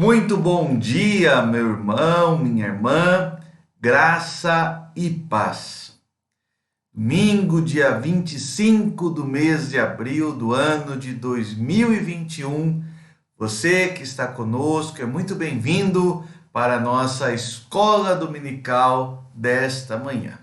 Muito bom dia, meu irmão, minha irmã, graça e paz. Domingo, dia 25 do mês de abril do ano de 2021, você que está conosco é muito bem-vindo para a nossa escola dominical desta manhã.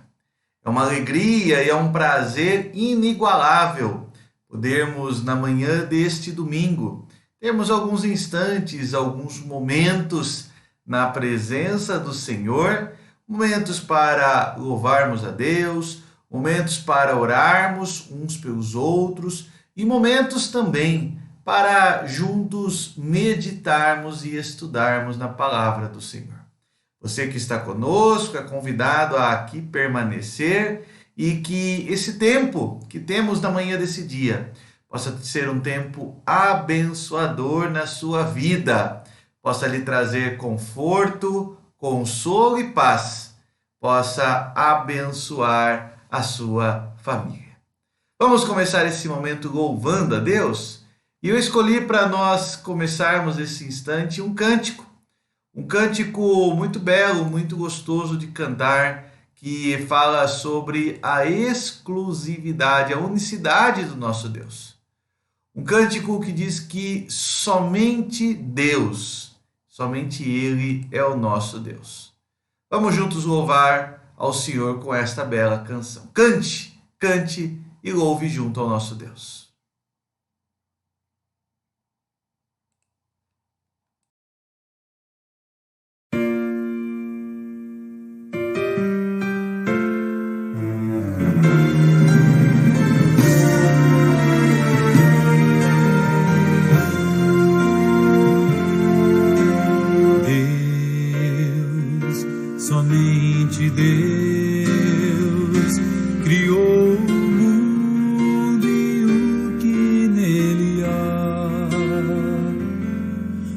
É uma alegria e é um prazer inigualável podermos, na manhã deste domingo, temos alguns instantes, alguns momentos na presença do Senhor, momentos para louvarmos a Deus, momentos para orarmos uns pelos outros e momentos também para juntos meditarmos e estudarmos na palavra do Senhor. Você que está conosco é convidado a aqui permanecer e que esse tempo que temos na manhã desse dia possa ser um tempo abençoador na sua vida. possa lhe trazer conforto, consolo e paz, possa abençoar a sua família. Vamos começar esse momento louvando a Deus? E eu escolhi para nós começarmos esse instante um cântico muito belo, muito gostoso de cantar, que fala sobre a exclusividade, a unicidade do nosso Deus. Um cântico que diz que somente Deus, somente Ele é o nosso Deus. Vamos juntos louvar ao Senhor com esta bela canção. Cante, cante e louve junto ao nosso Deus. Somente Deus criou o mundo e o que nele há.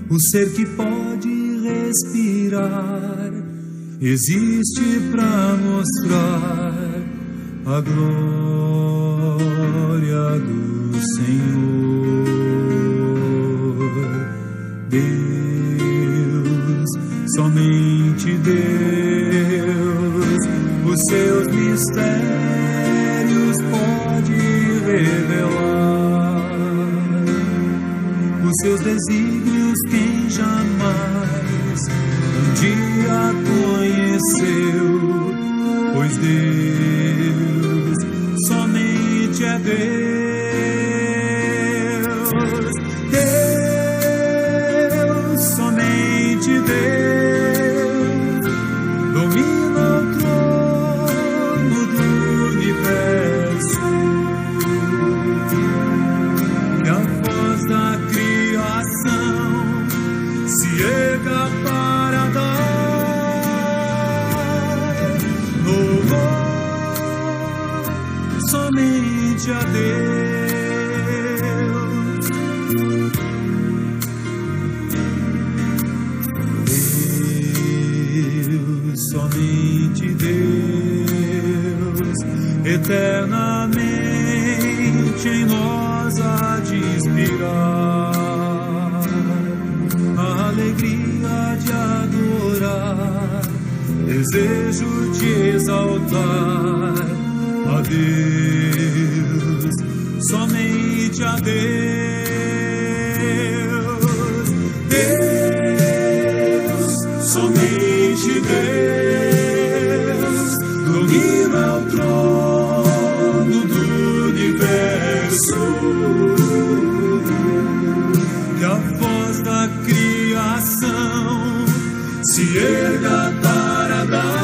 O ser que pode respirar existe para mostrar a glória do Senhor. Deus, somente Deus, os seus mistérios pode revelar, os seus desígnios quem jamais um dia conheceu, pois Deus somente é Deus. Deus, somente Deus, domina o trono do universo, e a voz da criação se erga para dar louvor somente a Deus. Deus, somente Deus, eternamente em nós há de inspirar a alegria de adorar, desejo de exaltar a Deus, somente a Deus. Deus, somente Deus, domina o trono do universo, e a voz da criação se erga para dar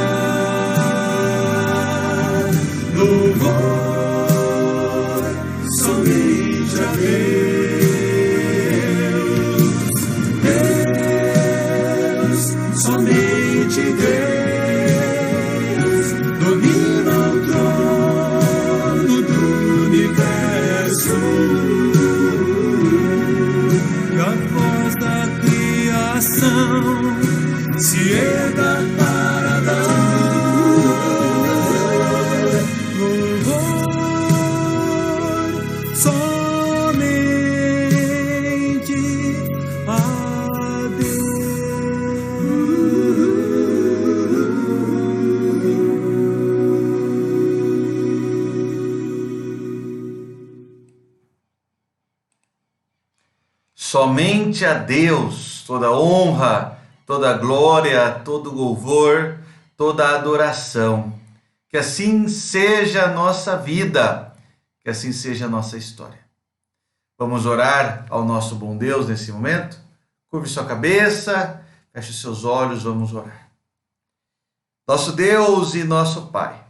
louvor somente a Deus. Deus, somente Deus, domina o trono do universo, e a voz da criação se erga para dar louvor somente a Deus. Somente a Deus toda honra, toda glória, todo louvor, toda adoração. Que assim seja a nossa vida, que assim seja a nossa história. Vamos orar ao nosso bom Deus nesse momento? Curve sua cabeça, feche seus olhos, vamos orar. Nosso Deus e nosso Pai,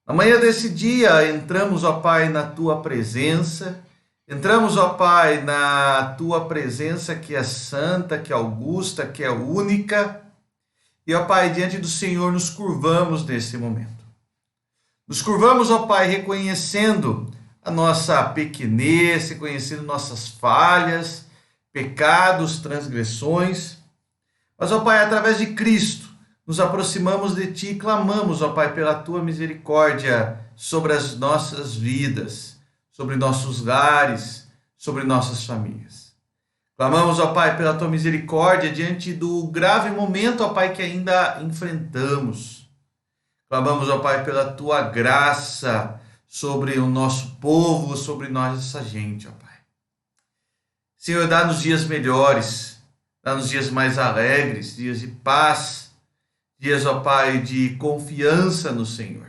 na manhã desse dia entramos, ó Pai, na Tua presença. Entramos, ó Pai, na Tua presença que é santa, que é augusta, que é única. E, ó Pai, diante do Senhor nos curvamos nesse momento. Nos curvamos, ó Pai, reconhecendo a nossa pequenez, reconhecendo nossas falhas, pecados, transgressões. Mas, ó Pai, através de Cristo, nos aproximamos de Ti e clamamos, ó Pai, pela Tua misericórdia sobre as nossas vidas, sobre nossos lares, sobre nossas famílias. Clamamos, ó Pai, pela Tua misericórdia diante do grave momento, ó Pai, que ainda enfrentamos. Clamamos, ó Pai, pela Tua graça sobre o nosso povo, sobre nós, essa gente, ó Pai. Senhor, dá-nos dias melhores, dá-nos dias mais alegres, dias de paz, dias, ó Pai, de confiança no Senhor.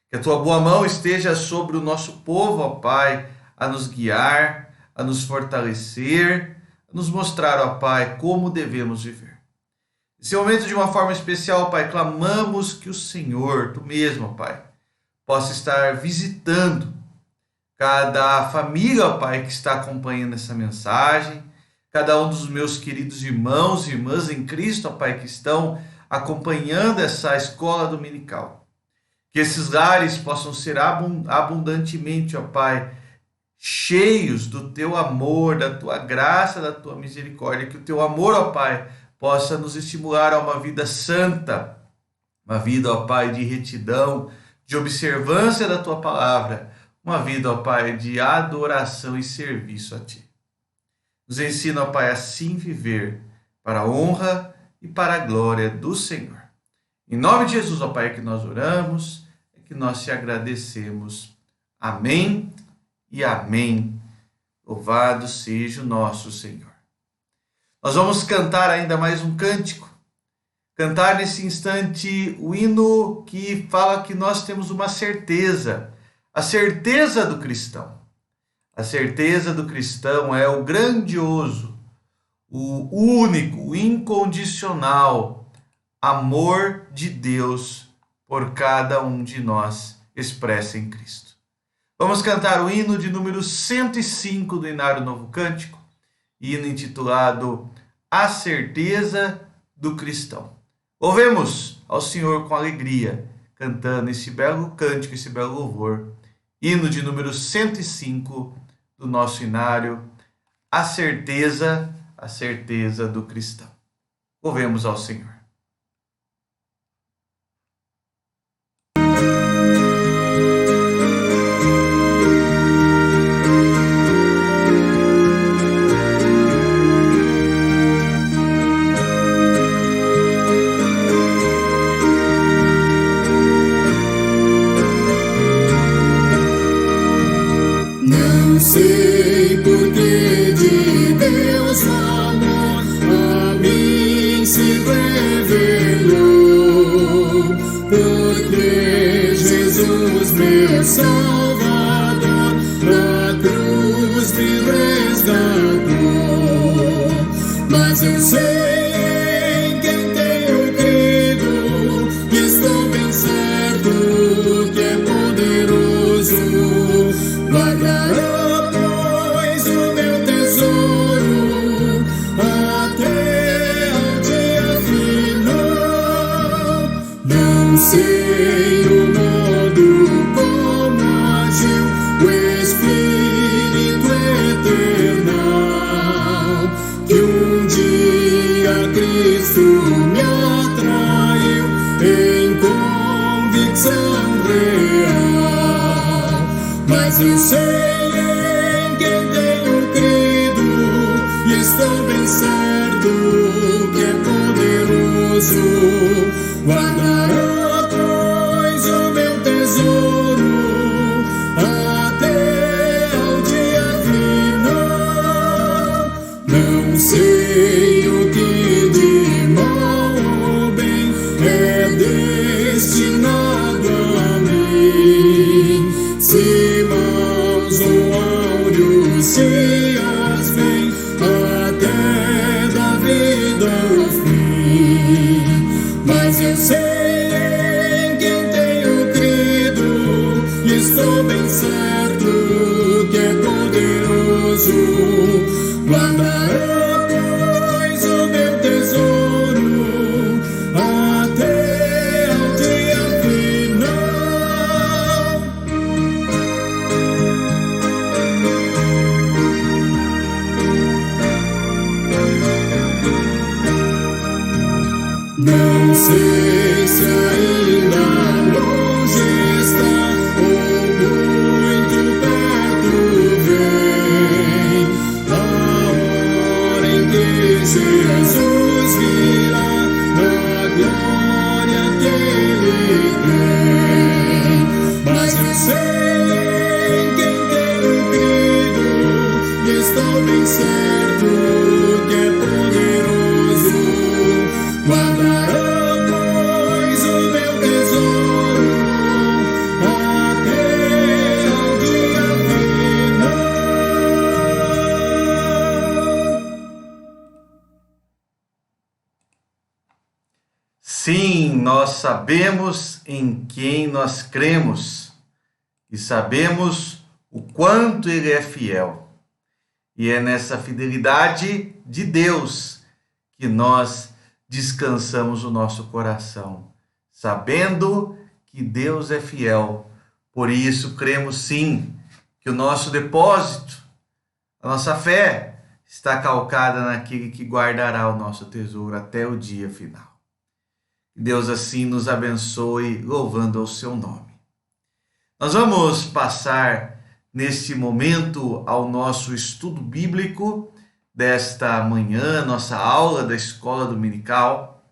Que a Tua boa mão esteja sobre o nosso povo, ó Pai, a nos guiar, a nos fortalecer, a nos mostrar, ó Pai, como devemos viver. Nesse momento, de uma forma especial, ó Pai, clamamos que o Senhor, Tu mesmo, ó Pai, possa estar visitando cada família, ó Pai, que está acompanhando essa mensagem, cada um dos meus queridos irmãos e irmãs em Cristo, ó Pai, que estão acompanhando essa escola dominical. Que esses lares possam ser abundantemente, ó Pai, cheios do Teu amor, da Tua graça, da Tua misericórdia. Que o Teu amor, ó Pai, possa nos estimular a uma vida santa, uma vida, ó Pai, de retidão, de observância da Tua palavra, uma vida, ó Pai, de adoração e serviço a Ti. Nos ensina, ó Pai, assim viver, para a honra e para a glória do Senhor. Em nome de Jesus, ó Pai, que nós oramos, é que nós te agradecemos. Amém e amém. Louvado seja o nosso Senhor. Nós vamos cantar ainda mais um cântico. Cantar nesse instante o hino que fala que nós temos uma certeza. A certeza do cristão. A certeza do cristão é o grandioso, o único, o incondicional amor de Deus por cada um de nós expressa em Cristo. Vamos cantar o hino de número 105 do Inário Novo Cântico, hino intitulado A Certeza do Cristão. Louvemos ao Senhor com alegria, cantando esse belo cântico, esse belo louvor. Hino de número 105 do nosso Inário, a certeza do cristão. Louvemos ao Senhor. Não sei por que de Deus o amor a mim se revelou, porque Jesus, meu Salvador, na cruz me resgatou. Mas eu sei em quem tenho crido, que estou bem certo que é poderoso. Guardará, pois, o meu tesouro até ao dia final. Não sei o modo como agiu o Espírito eternal, que um dia Cristo me atraiu em convicção real. Mas eu sei em quem tenho crido e estou bem certo que é poderoso. Guardará, pois, o meu tesouro até ao dia final. Não sei o que de mal ou bem é destinado a mim, se mãos ou sei se ainda longe está ou muito perto vem a hora em que Jesus virá na glória que Ele tem. Mas eu sei em quem tenho crido e estou bem certo que é poderoso. Guardará, pois, o meu tesouro até ao dia final. Sim, nós sabemos em quem nós cremos e sabemos o quanto Ele é fiel. E é nessa fidelidade de Deus que nós descansamos o nosso coração, sabendo que Deus é fiel. Por isso, cremos sim que o nosso depósito, a nossa fé, está calcada naquele que guardará o nosso tesouro até o dia final. Que Deus assim nos abençoe, louvando ao seu nome. Nós vamos passar neste momento ao nosso estudo bíblico desta manhã, nossa aula da escola dominical.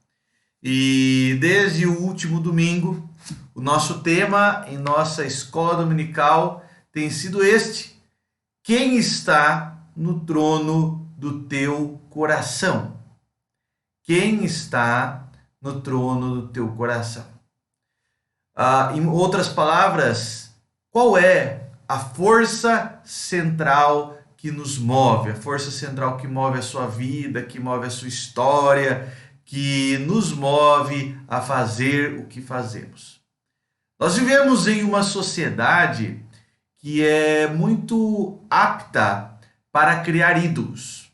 E desde o último domingo, o nosso tema em nossa escola dominical tem sido este: quem está no trono do teu coração? Quem está no trono do teu coração? Em outras palavras, qual é a força central que nos move, a força central que move a sua vida, que move a sua história, que nos move a fazer o que fazemos? Nós vivemos em uma sociedade que é muito apta para criar ídolos.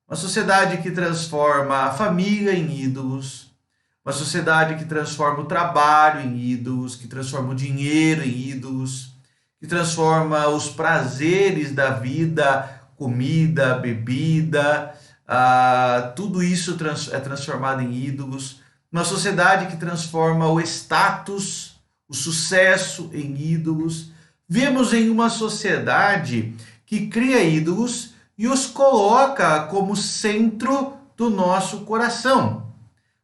Uma sociedade que transforma a família em ídolos, uma sociedade que transforma o trabalho em ídolos, que transforma o dinheiro em ídolos, que transforma os prazeres da vida, comida, bebida, tudo isso é transformado em ídolos. Uma sociedade que transforma o status, o sucesso em ídolos. Vivemos em uma sociedade que cria ídolos e os coloca como centro do nosso coração.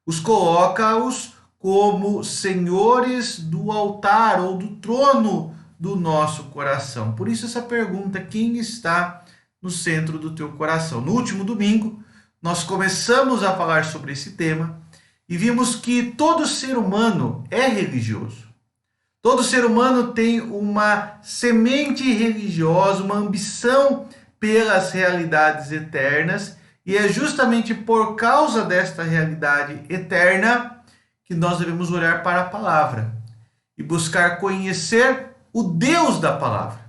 Os coloca-os como senhores do altar ou do trono do nosso coração. Por isso essa pergunta: quem está no centro do teu coração? No último domingo, nós começamos a falar sobre esse tema e vimos que todo ser humano é religioso. Todo ser humano tem uma semente religiosa, uma ambição pelas realidades eternas, e é justamente por causa desta realidade eterna que nós devemos olhar para a palavra e buscar conhecer o Deus da palavra.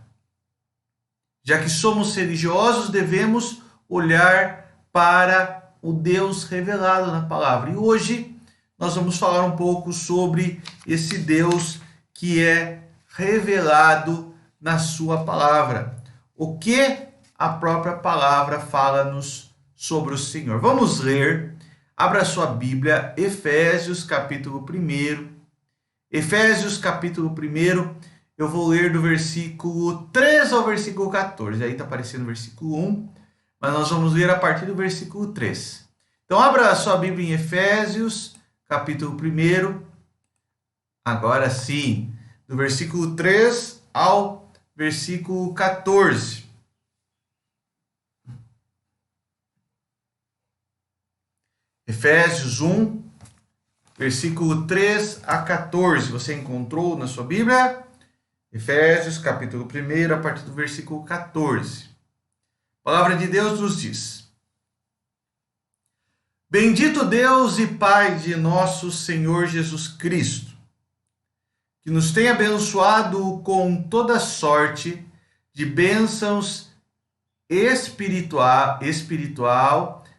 Já que somos religiosos, devemos olhar para o Deus revelado na palavra. E hoje nós vamos falar um pouco sobre esse Deus que é revelado na sua palavra. O que a própria palavra fala-nos sobre o Senhor. Vamos ler, abra sua Bíblia, Efésios capítulo 1. Efésios capítulo 1, eu vou ler do versículo 3 ao versículo 14. Aí está aparecendo o versículo 1, mas nós vamos ler a partir do versículo 3. Então abra a sua Bíblia em Efésios capítulo 1, agora sim, do versículo 3 ao versículo 14. Efésios 1, versículo 3 a 14. Você encontrou na sua Bíblia? Efésios, capítulo 1, a partir do versículo 14. A palavra de Deus nos diz: Bendito Deus e Pai de nosso Senhor Jesus Cristo, que nos tem abençoado com toda sorte de bênçãos espiritual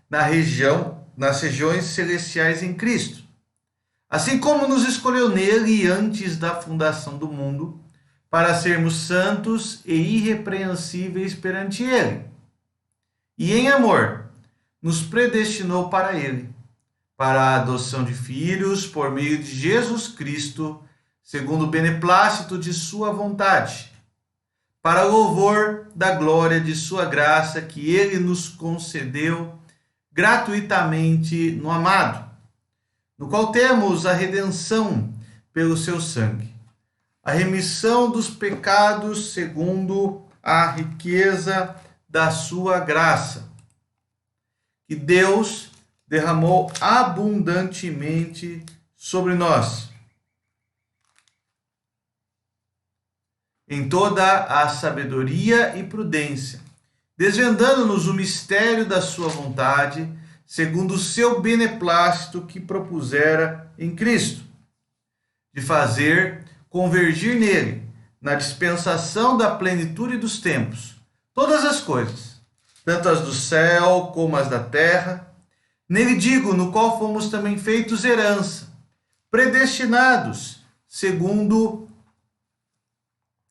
nas regiões celestiais em Cristo, assim como nos escolheu nele antes da fundação do mundo, para sermos santos e irrepreensíveis perante ele. E em amor, nos predestinou para ele, para a adoção de filhos por meio de Jesus Cristo, segundo o beneplácito de sua vontade, para louvor da glória de sua graça que ele nos concedeu gratuitamente no amado, no qual temos a redenção pelo seu sangue, a remissão dos pecados segundo a riqueza da sua graça, que Deus derramou abundantemente sobre nós, em toda a sabedoria e prudência, desvendando-nos o mistério da sua vontade, segundo o seu beneplácito que propusera em Cristo, de fazer convergir nele, na dispensação da plenitude dos tempos, todas as coisas, tanto as do céu como as da terra. Nele digo, no qual fomos também feitos herança, predestinados, segundo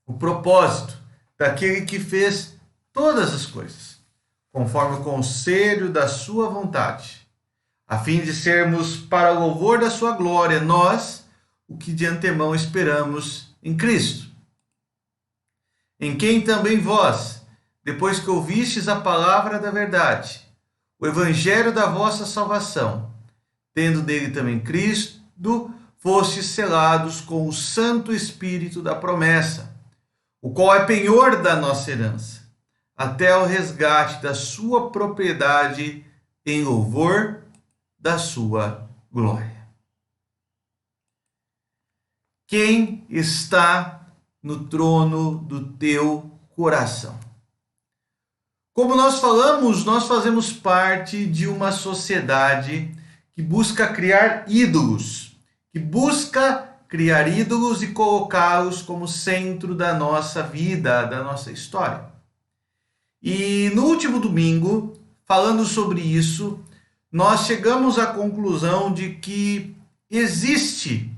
o propósito daquele que fez todas as coisas, conforme o conselho da sua vontade, a fim de sermos para louvor da sua glória, nós, o que de antemão esperamos em Cristo, em quem também vós, depois que ouvistes a palavra da verdade, o evangelho da vossa salvação, tendo dele também Cristo, fostes selados com o Santo Espírito da promessa, o qual é penhor da nossa herança, até o resgate da sua propriedade em louvor da sua glória. Quem está no trono do teu coração? Como nós falamos, nós fazemos parte de uma sociedade que busca criar ídolos, e colocá-los como centro da nossa vida, da nossa história. E no último domingo, falando sobre isso, nós chegamos à conclusão de que existe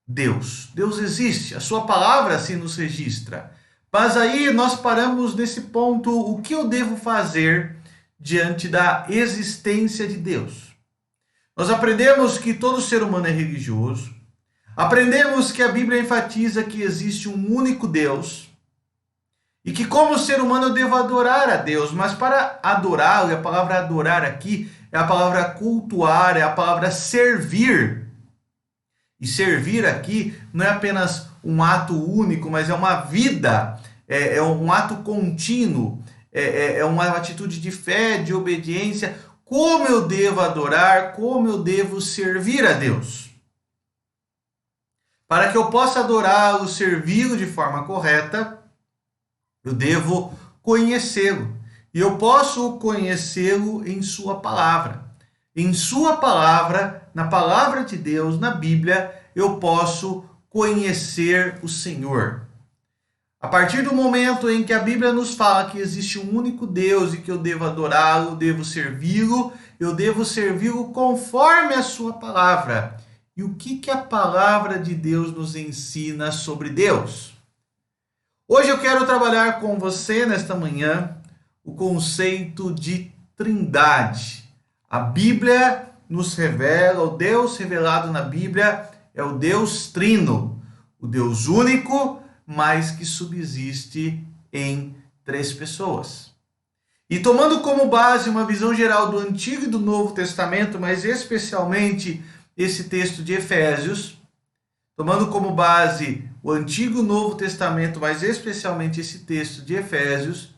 Deus. Deus existe, a sua palavra assim nos registra. Mas aí nós paramos nesse ponto, o que eu devo fazer diante da existência de Deus? Nós aprendemos que todo ser humano é religioso, aprendemos que a Bíblia enfatiza que existe um único Deus e que como ser humano eu devo adorar a Deus, mas para adorá-lo, e a palavra adorar aqui é a palavra cultuar, é a palavra servir. E servir aqui não é apenas um ato único, mas é uma vida, é um ato contínuo, é uma atitude de fé, de obediência. Como eu devo adorar, como eu devo servir a Deus? Para que eu possa adorá-lo, servi-lo de forma correta, eu devo conhecê-lo. E eu posso conhecê-lo em sua palavra. Em sua palavra, na palavra de Deus, na Bíblia, eu posso conhecer o Senhor. A partir do momento em que a Bíblia nos fala que existe um único Deus e que eu devo adorá-lo, devo servi-lo, eu devo servi-lo conforme a sua palavra. E o que a palavra de Deus nos ensina sobre Deus? Hoje eu quero trabalhar com você, nesta manhã, o conceito de trindade. A Bíblia nos revela, o Deus revelado na Bíblia é o Deus trino, o Deus único, mas que subsiste em três pessoas. E tomando como base uma visão geral do Antigo e do Novo Testamento, mas especialmente esse texto de Efésios, tomando como base o Antigo e o Novo Testamento, mas especialmente esse texto de Efésios,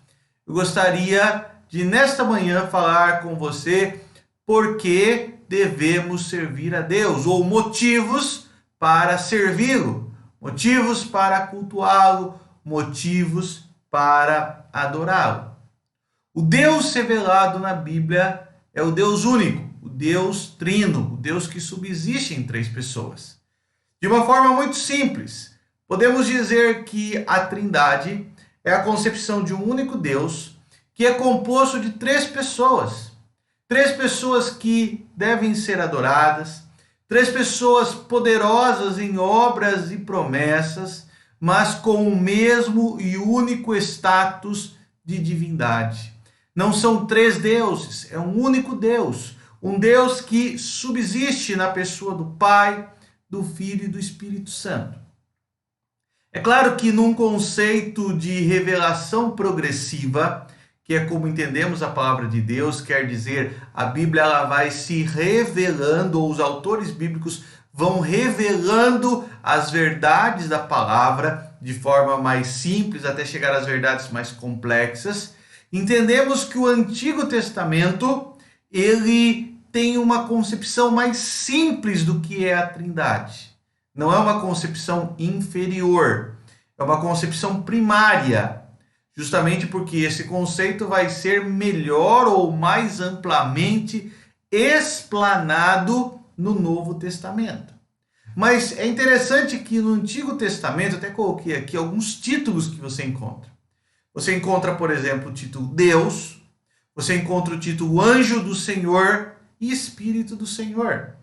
eu gostaria de nesta manhã falar com você por que devemos servir a Deus, ou motivos para servi-lo, motivos para cultuá-lo, motivos para adorá-lo. O Deus revelado na Bíblia é o Deus único, o Deus trino, o Deus que subsiste em três pessoas. De uma forma muito simples, podemos dizer que a Trindade é a concepção de um único Deus que é composto de três pessoas que devem ser adoradas, três pessoas poderosas em obras e promessas, mas com o mesmo e único status de divindade. Não são três deuses, é um único Deus. um Deus que subsiste na pessoa do Pai, do Filho e do Espírito Santo. É claro que num conceito de revelação progressiva, que é como entendemos a palavra de Deus, quer dizer, a Bíblia ela vai se revelando, ou os autores bíblicos vão revelando as verdades da palavra de forma mais simples, até chegar às verdades mais complexas. Entendemos que o Antigo Testamento, ele tem uma concepção mais simples do que é a Trindade. Não é uma concepção inferior, é uma concepção primária, justamente porque esse conceito vai ser melhor ou mais amplamente explanado no Novo Testamento. Mas é interessante que no Antigo Testamento, até coloquei aqui alguns títulos que você encontra. Você encontra, por exemplo, o título Deus, você encontra o título Anjo do Senhor e Espírito do Senhor.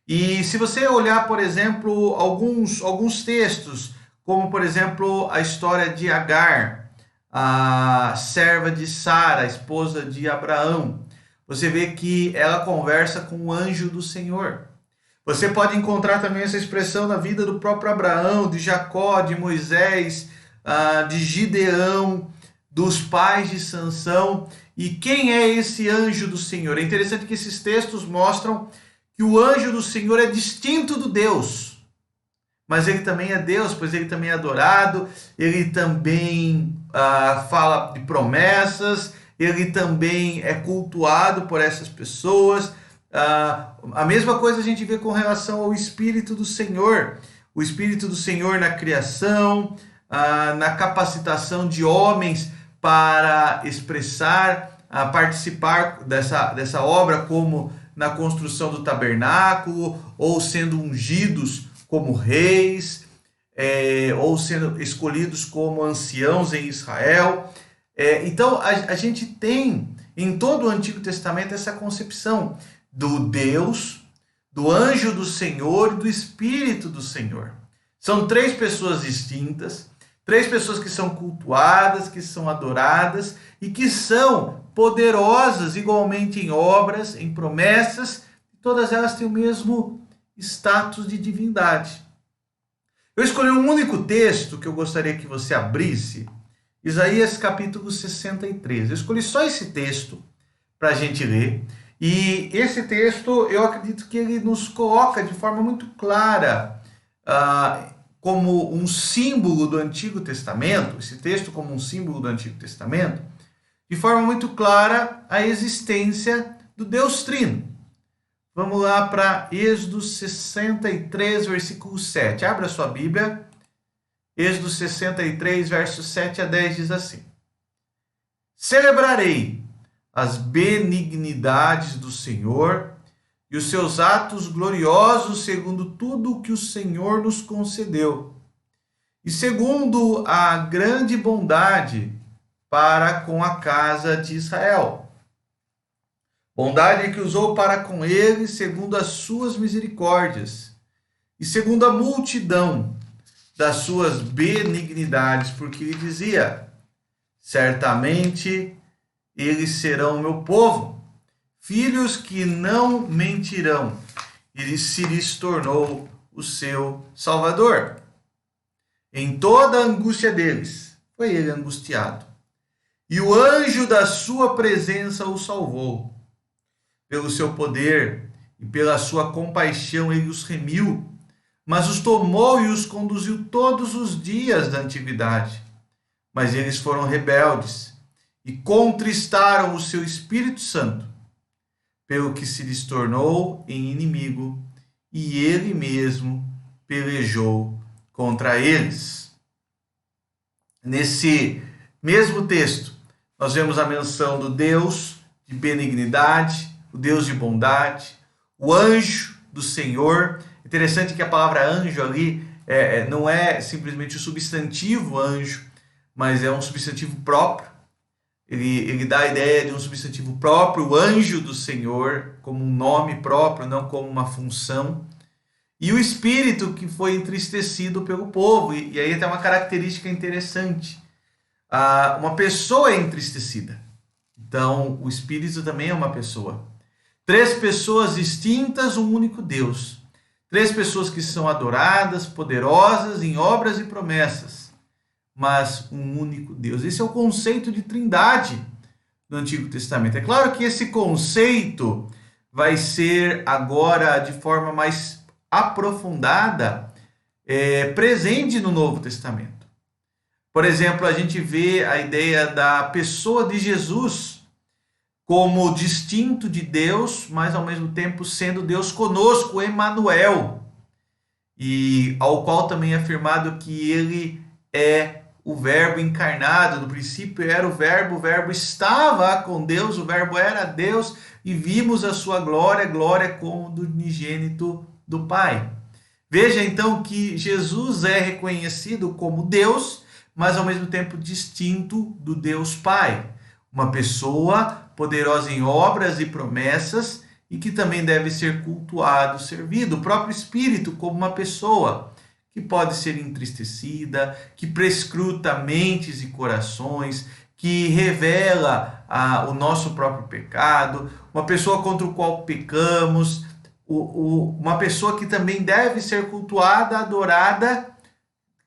E se você olhar, por exemplo, alguns textos, como por exemplo a história de Agar, a serva de Sara, a esposa de Abraão, você vê que ela conversa com o anjo do Senhor. Você pode encontrar também essa expressão na vida do próprio Abraão, de Jacó, de Moisés, de Gideão, dos pais de Sansão. E quem é esse anjo do Senhor? É interessante que esses textos mostram que o anjo do Senhor é distinto do Deus. Mas ele também é Deus, pois ele também é adorado, ele também fala de promessas, ele também é cultuado por essas pessoas. A mesma coisa a gente vê com relação ao Espírito do Senhor. O Espírito do Senhor na criação, na capacitação de homens para expressar, participar dessa obra, como na construção do tabernáculo, ou sendo ungidos como reis, ou sendo escolhidos como anciãos em Israel. Então a gente tem em todo o Antigo Testamento essa concepção do Deus, do anjo do Senhor e do Espírito do Senhor. São três pessoas distintas, três pessoas que são cultuadas, que são adoradas e que são poderosas igualmente em obras, em promessas, e todas elas têm o mesmo status de divindade. Eu escolhi um único texto que eu gostaria que você abrisse, Isaías capítulo 63. Eu escolhi só esse texto para a gente ler. E esse texto, eu acredito que ele nos coloca de forma muito clara como um símbolo do Antigo Testamento, esse texto como um símbolo do Antigo Testamento, de forma muito clara a existência do Deus Trino. Vamos lá para Êxodo 63, versículo 7. Abra sua Bíblia. Êxodo 63, versos 7 a 10 diz assim: Celebrarei as benignidades do Senhor e os seus atos gloriosos segundo tudo o que o Senhor nos concedeu, e segundo a grande bondade para com a casa de Israel. Bondade que usou para com eles segundo as suas misericórdias, e segundo a multidão das suas benignidades, porque ele dizia: certamente eles serão meu povo, filhos que não mentirão. Ele se lhes tornou o seu Salvador. Em toda a angústia deles, foi ele angustiado. E o anjo da sua presença o salvou. Pelo seu poder e pela sua compaixão ele os remiu, mas os tomou e os conduziu todos os dias da antiguidade. Mas eles foram rebeldes e contristaram o seu Espírito Santo, pelo que se lhes tornou em inimigo, e ele mesmo pelejou contra eles. Nesse mesmo texto, nós vemos a menção do Deus de benignidade, o Deus de bondade, o anjo do Senhor. Interessante que a palavra anjo ali não é simplesmente o substantivo anjo, mas é um substantivo próprio. Ele dá a ideia de um substantivo próprio, o anjo do Senhor, como um nome próprio, não como uma função. E o Espírito que foi entristecido pelo povo. E aí tem uma característica interessante. Uma pessoa é entristecida. Então, o Espírito também é uma pessoa. Três pessoas distintas, um único Deus. Três pessoas que são adoradas, poderosas em obras e promessas, mas um único Deus. Esse é o conceito de trindade do Antigo Testamento. É claro que esse conceito vai ser agora de forma mais aprofundada, presente no Novo Testamento. Por exemplo, a gente vê a ideia da pessoa de Jesus como distinto de Deus, mas ao mesmo tempo sendo Deus conosco, Emanuel, e ao qual também é afirmado que ele é o Verbo encarnado. No princípio era o Verbo estava com Deus, o Verbo era Deus, e vimos a sua glória, glória como do unigênito do Pai. Veja então que Jesus é reconhecido como Deus, mas ao mesmo tempo distinto do Deus Pai. Uma pessoa poderosa em obras e promessas e que também deve ser cultuado, servido. O próprio Espírito como uma pessoa que pode ser entristecida, que prescruta mentes e corações, que revela o nosso próprio pecado, uma pessoa contra o qual pecamos, uma pessoa que também deve ser cultuada, adorada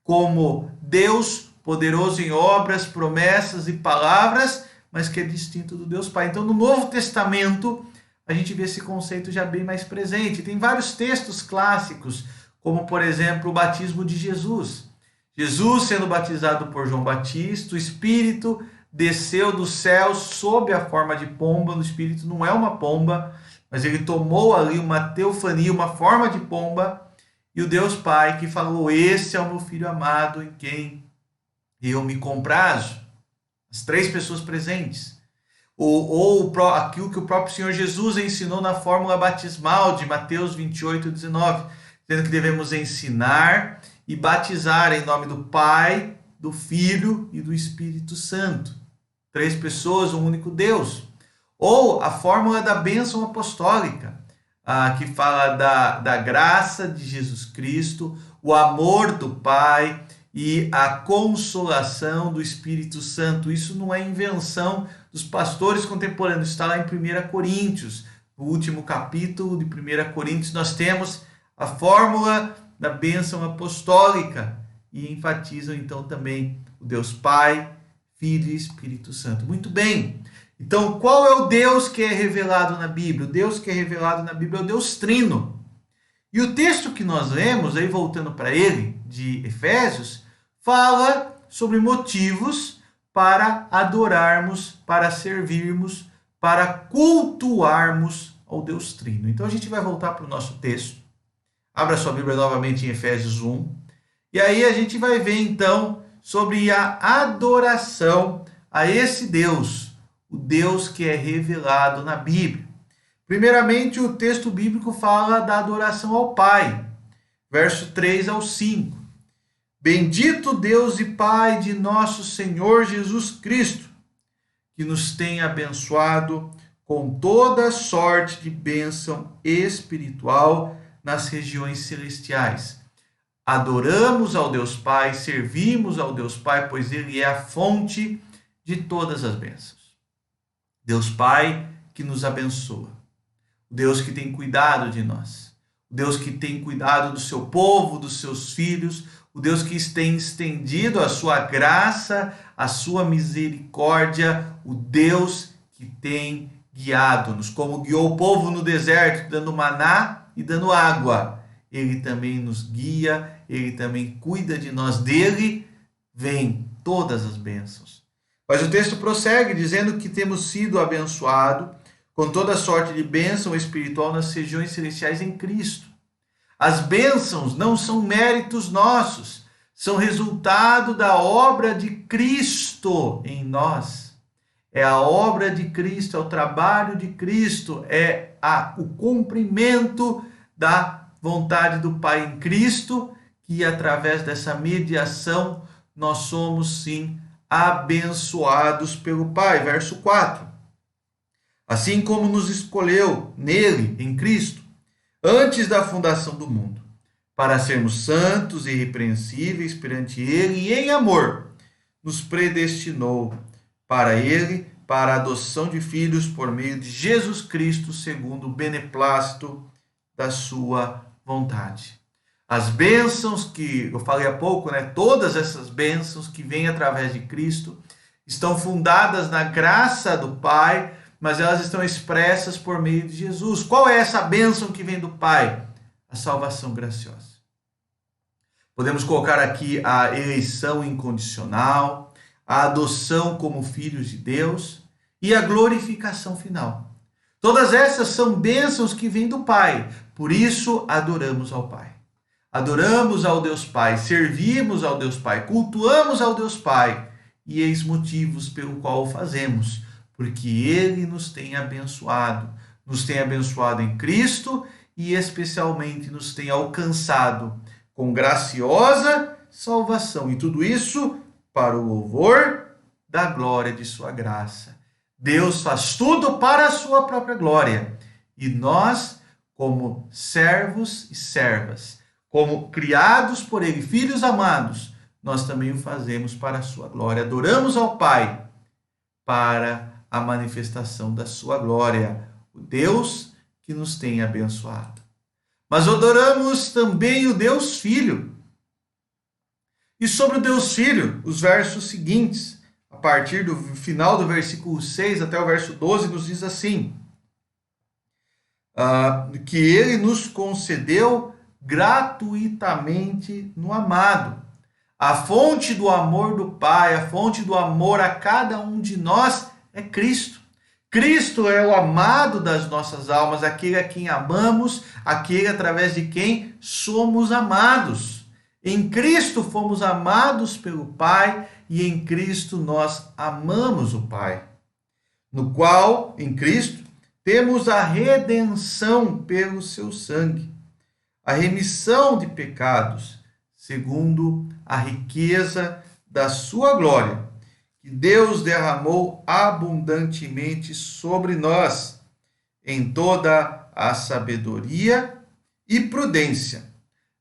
como Deus poderoso em obras, promessas e palavras, mas que é distinto do Deus Pai. Então, no Novo Testamento, a gente vê esse conceito já bem mais presente. Tem vários textos clássicos, como, por exemplo, o batismo de Jesus. Jesus sendo batizado por João Batista, o Espírito desceu do céu sob a forma de pomba. O Espírito não é uma pomba, mas ele tomou ali uma teofania, uma forma de pomba, e o Deus Pai que falou: esse é o meu Filho amado em quem eu me comprazo. As três pessoas presentes. Ou aquilo que o próprio Senhor Jesus ensinou na fórmula batismal de Mateus 28, 19, dizendo que devemos ensinar e batizar em nome do Pai, do Filho e do Espírito Santo. Três pessoas, um único Deus. Ou a fórmula da bênção apostólica, que fala da graça de Jesus Cristo, o amor do Pai e a consolação do Espírito Santo. Isso não é invenção dos pastores contemporâneos, está lá em 1 Coríntios. No último capítulo de 1 Coríntios, nós temos a fórmula da bênção apostólica e enfatizam então também o Deus Pai, Filho e Espírito Santo. Muito bem. Então, qual é o Deus que é revelado na Bíblia? O Deus que é revelado na Bíblia é o Deus Trino. E o texto que nós lemos, aí voltando para ele, de Efésios, fala sobre motivos para adorarmos, para servirmos, para cultuarmos ao Deus Trino. Então a gente vai voltar para o nosso texto. Abra sua Bíblia novamente em Efésios 1. E aí a gente vai ver então sobre a adoração a esse Deus, o Deus que é revelado na Bíblia. Primeiramente, o texto bíblico fala da adoração ao Pai, verso 3 ao 5. Bendito Deus e Pai de nosso Senhor Jesus Cristo, que nos tem abençoado com toda sorte de bênção espiritual nas regiões celestiais. Adoramos ao Deus Pai, servimos ao Deus Pai, pois Ele é a fonte de todas as bênçãos. Deus Pai que nos abençoa. O Deus que tem cuidado de nós, o Deus que tem cuidado do seu povo, dos seus filhos, o Deus que tem estendido a sua graça, a sua misericórdia, o Deus que tem guiado-nos, como guiou o povo no deserto, dando maná e dando água. Ele também nos guia, ele também cuida de nós, dele vêm todas as bênçãos. Mas o texto prossegue dizendo que temos sido abençoados com toda sorte de bênção espiritual nas regiões celestiais em Cristo. As bênçãos não são méritos nossos, são resultado da obra de Cristo em nós. É a obra de Cristo, é o trabalho de Cristo, é o cumprimento da vontade do Pai em Cristo, que através dessa mediação nós somos sim abençoados pelo Pai. Verso 4. Assim como nos escolheu nele, em Cristo, antes da fundação do mundo, para sermos santos e irrepreensíveis perante ele, e em amor nos predestinou para ele, para a adoção de filhos por meio de Jesus Cristo, segundo o beneplácito da sua vontade. As bênçãos que eu falei há pouco, né? Todas essas bênçãos que vêm através de Cristo estão fundadas na graça do Pai, mas elas estão expressas por meio de Jesus. Qual é essa bênção que vem do Pai? A salvação graciosa. Podemos colocar aqui a eleição incondicional, a adoção como filhos de Deus e a glorificação final. Todas essas são bênçãos que vêm do Pai, por isso adoramos ao Pai. Adoramos ao Deus Pai, servimos ao Deus Pai, cultuamos ao Deus Pai, e eis motivos pelo qual o fazemos, porque Ele nos tem abençoado em Cristo e especialmente nos tem alcançado com graciosa salvação, e tudo isso para o louvor da glória de sua graça. Deus faz tudo para a sua própria glória, e nós, como servos e servas, como criados por Ele, filhos amados, nós também o fazemos para a sua glória. Adoramos ao Pai para a manifestação da sua glória, o Deus que nos tem abençoado. Mas adoramos também o Deus Filho. E sobre o Deus Filho, os versos seguintes, a partir do final do versículo 6 até o verso 12, nos diz assim, que Ele nos concedeu gratuitamente no amado. A fonte do amor do Pai, a fonte do amor a cada um de nós é Cristo. Cristo é o amado das nossas almas, aquele a quem amamos, aquele através de quem somos amados. Em Cristo fomos amados pelo Pai e em Cristo nós amamos o Pai. No qual, em Cristo, temos a redenção pelo seu sangue, a remissão de pecados, segundo a riqueza da sua glória, que Deus derramou abundantemente sobre nós, em toda a sabedoria e prudência,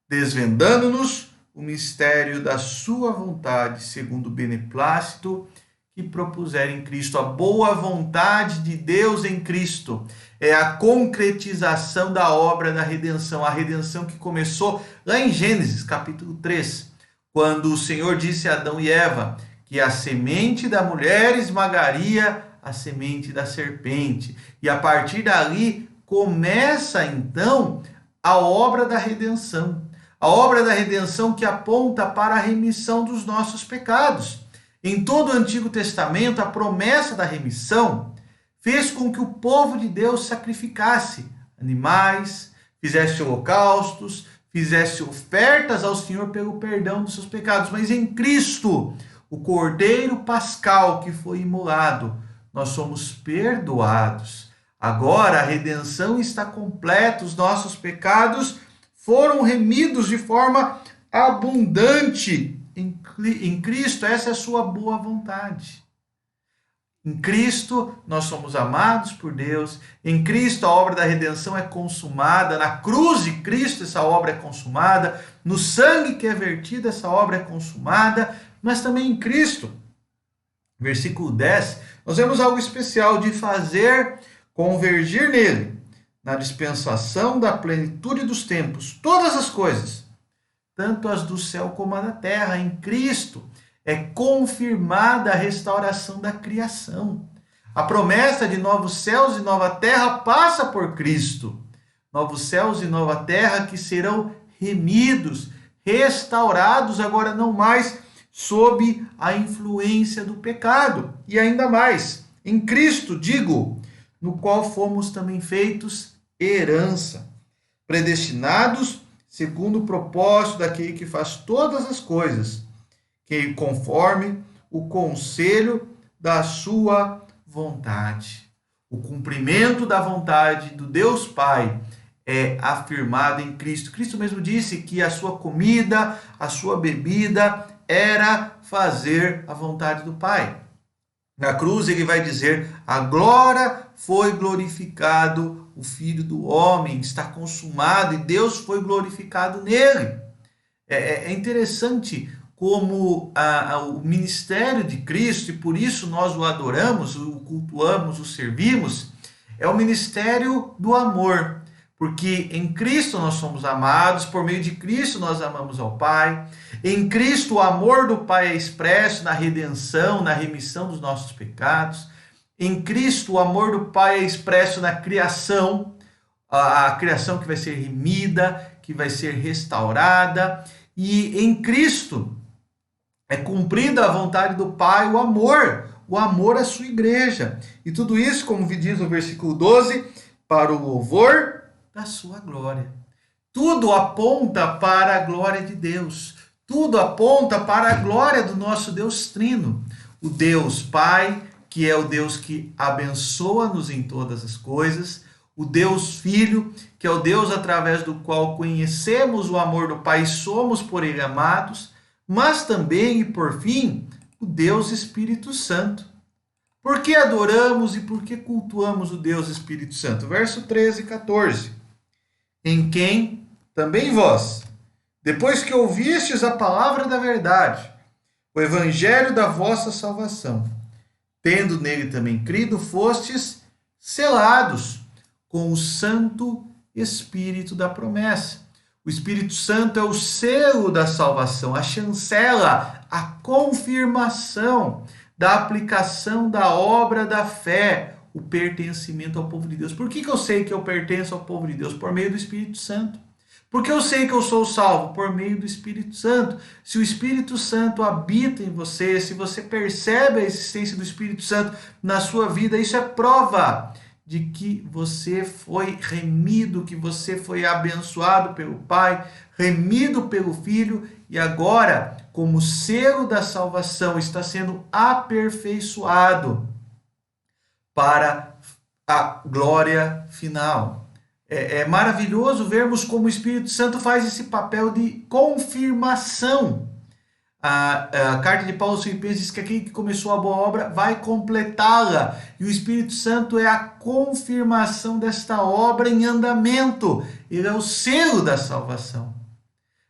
desvendando-nos o mistério da sua vontade, segundo o beneplácito que propuser em Cristo. A boa vontade de Deus em Cristo é a concretização da obra da redenção, a redenção que começou lá em Gênesis, capítulo 3, quando o Senhor disse a Adão e Eva que a semente da mulher esmagaria a semente da serpente. E a partir dali começa então a obra da redenção. A obra da redenção que aponta para a remissão dos nossos pecados. Em todo o Antigo Testamento, a promessa da remissão fez com que o povo de Deus sacrificasse animais, fizesse holocaustos, fizesse ofertas ao Senhor pelo perdão dos seus pecados. Mas em Cristo, o Cordeiro Pascal que foi imolado, nós somos perdoados. Agora a redenção está completa, os nossos pecados foram remidos de forma abundante em Cristo. Essa é a sua boa vontade. Em Cristo nós somos amados por Deus. Em Cristo a obra da redenção é consumada. Na cruz de Cristo essa obra é consumada. No sangue que é vertido essa obra é consumada. Mas também em Cristo, versículo 10, nós vemos algo especial de fazer convergir nele, na dispensação da plenitude dos tempos, todas as coisas, tanto as do céu como a da terra. Em Cristo é confirmada a restauração da criação. A promessa de novos céus e nova terra passa por Cristo. Novos céus e nova terra que serão remidos, restaurados, agora não mais sob a influência do pecado. E ainda mais, em Cristo, digo, no qual fomos também feitos herança, predestinados segundo o propósito daquele que faz todas as coisas, que conforme o conselho da sua vontade. O cumprimento da vontade do Deus Pai é afirmado em Cristo. Cristo mesmo disse que a sua comida, a sua bebida era fazer a vontade do Pai. Na cruz ele vai dizer: agora foi glorificado o Filho do Homem, está consumado e Deus foi glorificado nele. É interessante como o ministério de Cristo, e por isso nós o adoramos, o cultuamos, o servimos, é o ministério do amor. Porque em Cristo nós somos amados, por meio de Cristo nós amamos ao Pai. Em Cristo o amor do Pai é expresso na redenção, na remissão dos nossos pecados. Em Cristo o amor do Pai é expresso na criação, a criação que vai ser remida, que vai ser restaurada. E em Cristo é cumprida a vontade do Pai, o amor à sua igreja. E tudo isso, como diz o versículo 12, para o louvor da sua glória. Tudo aponta para a glória de Deus. Tudo aponta para a glória do nosso Deus Trino. O Deus Pai, que é o Deus que abençoa-nos em todas as coisas. O Deus Filho, que é o Deus através do qual conhecemos o amor do Pai e somos por Ele amados. Mas também, e por fim, o Deus Espírito Santo. Por que adoramos e por que cultuamos o Deus Espírito Santo? Verso 13 e 14. Em quem também vós, depois que ouvistes a palavra da verdade, o evangelho da vossa salvação, tendo nele também crido, fostes selados com o Santo Espírito da promessa. O Espírito Santo é o selo da salvação, a chancela, a confirmação da aplicação da obra da fé, o pertencimento ao povo de Deus. Por que eu sei que eu pertenço ao povo de Deus? Por meio do Espírito Santo. Porque eu sei que eu sou salvo? Por meio do Espírito Santo. Se o Espírito Santo habita em você, se você percebe a existência do Espírito Santo na sua vida, isso é prova de que você foi remido, que você foi abençoado pelo Pai, remido pelo Filho, e agora, como selo da salvação, está sendo aperfeiçoado para a glória final. É maravilhoso vermos como o Espírito Santo faz esse papel de confirmação. A carta de Paulo aos Filipenses diz que aquele que começou a boa obra vai completá-la. E o Espírito Santo é a confirmação desta obra em andamento. Ele é o selo da salvação.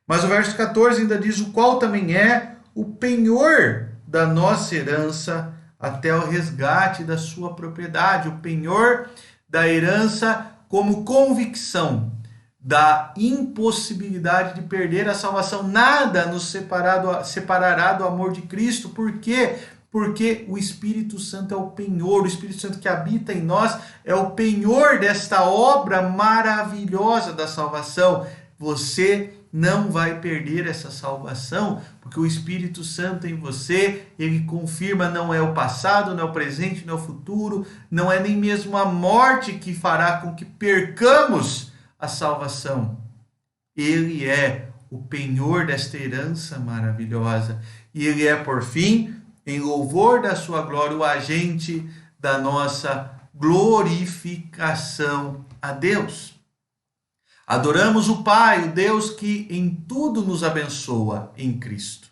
Mas o verso 14 ainda diz: o qual também é o penhor da nossa herança até o resgate da sua propriedade. O penhor da herança como convicção da impossibilidade de perder a salvação. Nada nos separará do amor de Cristo. Por quê? Porque o Espírito Santo é o penhor, o Espírito Santo que habita em nós é o penhor desta obra maravilhosa da salvação. Você não vai perder essa salvação, porque o Espírito Santo em você, ele confirma, não é o passado, não é o presente, não é o futuro, não é nem mesmo a morte que fará com que percamos a salvação. Ele é o penhor desta herança maravilhosa. E ele é, por fim, em louvor da sua glória, o agente da nossa glorificação a Deus. Adoramos o Pai, o Deus que em tudo nos abençoa em Cristo.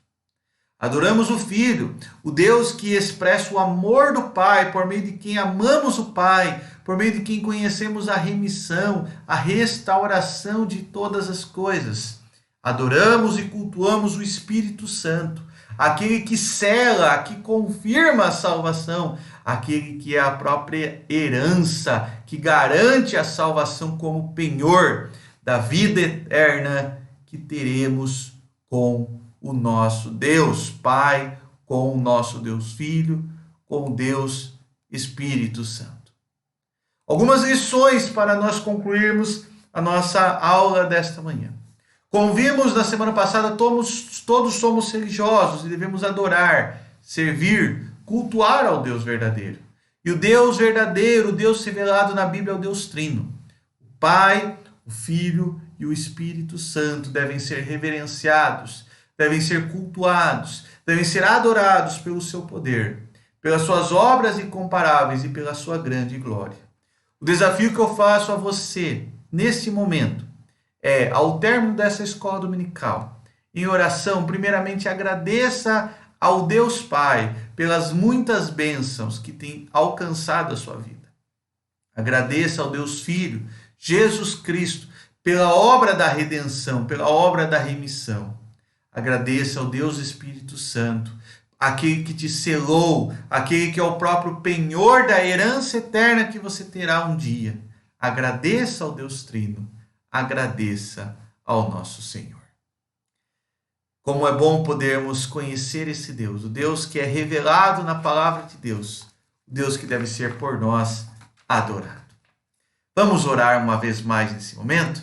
Adoramos o Filho, o Deus que expressa o amor do Pai, por meio de quem amamos o Pai, por meio de quem conhecemos a remissão, a restauração de todas as coisas. Adoramos e cultuamos o Espírito Santo, aquele que sela, que confirma a salvação, aquele que é a própria herança, que garante a salvação como penhor da vida eterna que teremos com o nosso Deus Pai, com o nosso Deus Filho, com o Deus Espírito Santo. Algumas lições para nós concluirmos a nossa aula desta manhã. Como vimos na semana passada, todos somos religiosos e devemos adorar, servir, cultuar ao Deus verdadeiro. E o Deus verdadeiro, o Deus revelado na Bíblia, é o Deus Trino. O Pai, o Filho e o Espírito Santo devem ser reverenciados, devem ser cultuados, devem ser adorados pelo seu poder, pelas suas obras incomparáveis e pela sua grande glória. O desafio que eu faço a você, neste momento, é, ao término dessa escola dominical, em oração, primeiramente agradeça ao Deus Pai pelas muitas bênçãos que tem alcançado a sua vida. Agradeça ao Deus Filho, Jesus Cristo, pela obra da redenção, pela obra da remissão. Agradeça ao Deus Espírito Santo, aquele que te selou, aquele que é o próprio penhor da herança eterna que você terá um dia. Agradeça ao Deus Trino, agradeça ao nosso Senhor. Como é bom podermos conhecer esse Deus, o Deus que é revelado na palavra de Deus, o Deus que deve ser por nós adorado. Vamos orar uma vez mais nesse momento?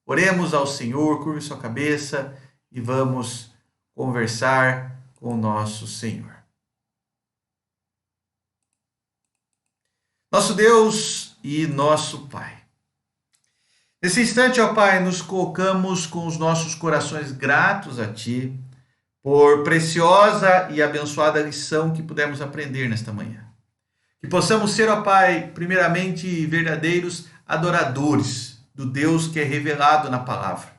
Oremos ao Senhor, curve sua cabeça e vamos conversar com o nosso Senhor. Nosso Deus e nosso Pai, nesse instante, ó Pai, nos colocamos com os nossos corações gratos a Ti por preciosa e abençoada lição que pudemos aprender nesta manhã. Que possamos ser, ó Pai, primeiramente verdadeiros adoradores do Deus que é revelado na palavra.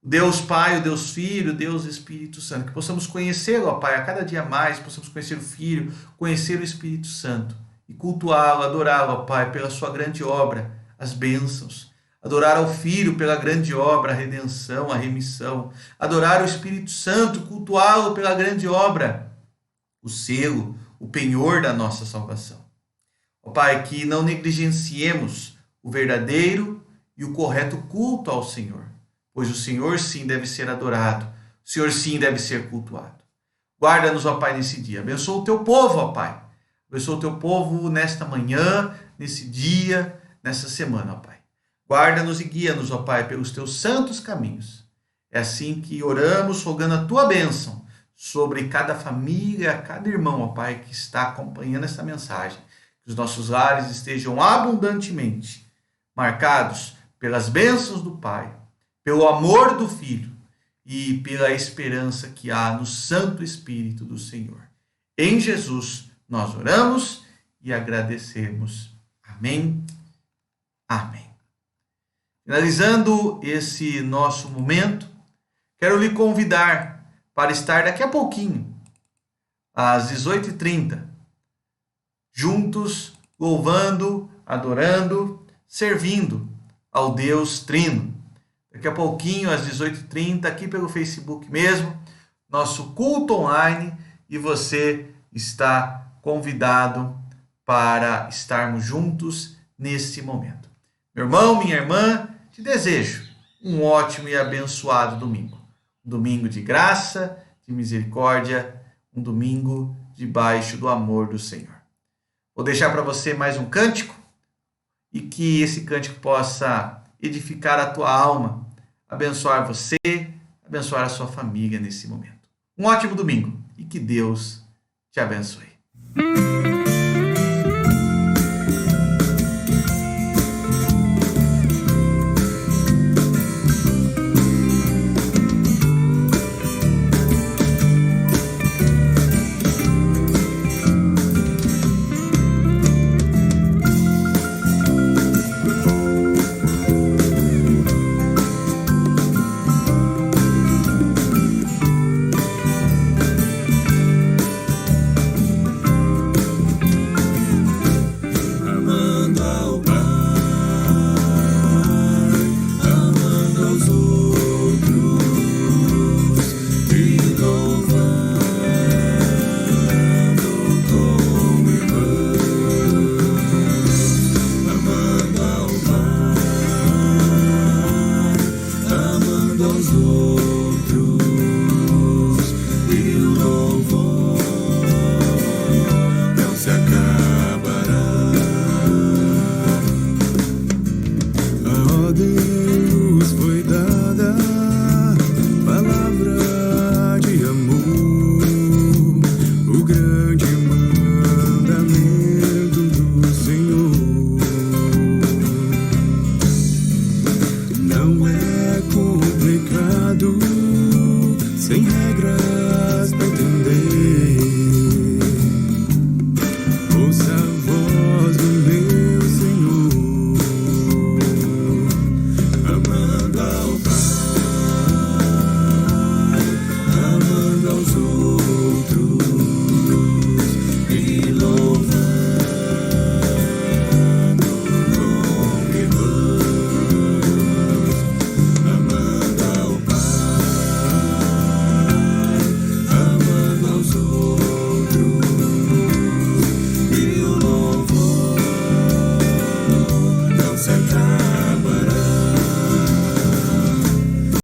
O Deus Pai, o Deus Filho, o Deus Espírito Santo. Que possamos conhecê-lo, ó Pai, a cada dia mais, possamos conhecer o Filho, conhecer o Espírito Santo e cultuá-lo, adorá-lo, ó Pai, pela sua grande obra, as bênçãos. Adorar ao Filho pela grande obra, a redenção, a remissão. Adorar o Espírito Santo, cultuá-lo pela grande obra, o selo, o penhor da nossa salvação. Ó Pai, que não negligenciemos o verdadeiro e o correto culto ao Senhor, pois o Senhor sim deve ser adorado, o Senhor sim deve ser cultuado. Guarda-nos, ó Pai, nesse dia. Abençoa o teu povo, ó Pai. Abençoa o teu povo nesta manhã, nesse dia, nessa semana, ó Pai. Guarda-nos e guia-nos, ó Pai, pelos teus santos caminhos. É assim que oramos, rogando a tua bênção sobre cada família, cada irmão, ó Pai, que está acompanhando essa mensagem. Que os nossos lares estejam abundantemente marcados pelas bênçãos do Pai, pelo amor do Filho e pela esperança que há no Santo Espírito do Senhor. Em Jesus nós oramos e agradecemos. Amém. Amém. Finalizando esse nosso momento, quero lhe convidar para estar daqui a pouquinho, às 18h30, juntos, louvando, adorando, servindo ao Deus Trino. Daqui a pouquinho, às 18h30, aqui pelo Facebook mesmo, nosso culto online, e você está convidado para estarmos juntos nesse momento. Meu irmão, minha irmã, te desejo um ótimo e abençoado domingo. Um domingo de graça, de misericórdia, um domingo debaixo do amor do Senhor. Vou deixar para você mais um cântico e que esse cântico possa edificar a tua alma, abençoar você, abençoar a sua família nesse momento. Um ótimo domingo e que Deus te abençoe. Não é complicado, sem regra.